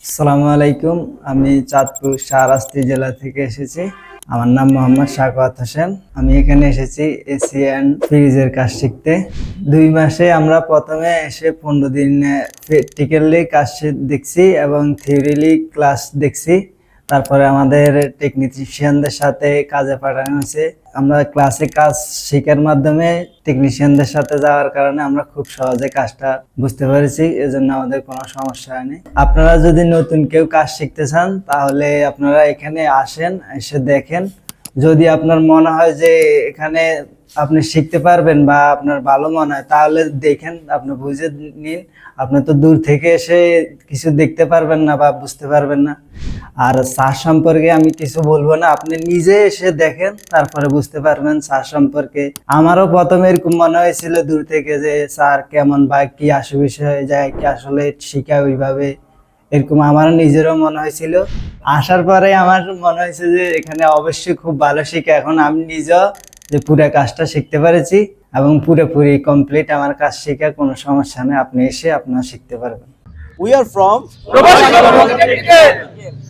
আসসালামু আলাইকুম। আমি চাঁদপুর শাহরাস্তি জেলা থেকে এসেছি। আমার নাম মোহাম্মদ শাকওয়াত হোসেন। আমি এখানে এসেছি এসি অ্যান্ড ফ্রিজের কাজ শিখতে। 2 মাসে আমরা প্রথমে এসে 15 দিন প্র্যাকটিক্যালি কাজ দেখছি এবং থিওরিলি ক্লাস দেখছি। তারপরে আমাদের টেকনিশিয়ানদের সাথে কাজে পাঠানো হয়েছে। আমরা ক্লাসে কাজ শেখার মাধ্যমে টেকনিশিয়ানদের সাথে যাওয়ার কারণে আমরা খুব সহজে কাজটা বুঝতে পেরেছি, এজন্য আমাদের কোনো সমস্যা হয়নি। আপনারা যদি নতুন কেউ কাজ শিখতে চান তাহলে আপনারা এখানে আসেন, এসে দেখেন। যদি আপনার মনে হয় যে এখানে আপনি শিখতে পারবেন বা আপনার ভালো মনে হয় তাহলে দেখেন, আপনি বুঝে নিন। আপনি তো দূর থেকে এসে কিছু দেখতে পারবেন না বা বুঝতে পারবেন না। আর চা সম্পর্কে আমি কিছু বলবো না, আপনি নিজে এসে দেখেন, তারপরে বুঝতে পারবেন চা সম্পর্কে। আমারও প্রথমে এরকম মনে হয়েছিল দূর থেকে যে স্যার কেমন বা কি বিষয় হয়ে যায়, কি আসলে শিখায় ওইভাবে, এরকম আমারও নিজেরও মনে হয়েছিল। আসার পরে আমার মনে হয়েছে যে এখানে অবশ্যই খুব ভালো শিখে। এখন আমি নিজেও যে পুরো কাজটা শিখতে পেরেছি এবং পুরোপুরি কমপ্লিট আমার কাজ শেখা, কোনো সমস্যা নেই। আপনি এসে আপনারা শিখতে পারবেন। We are from Robust Technical.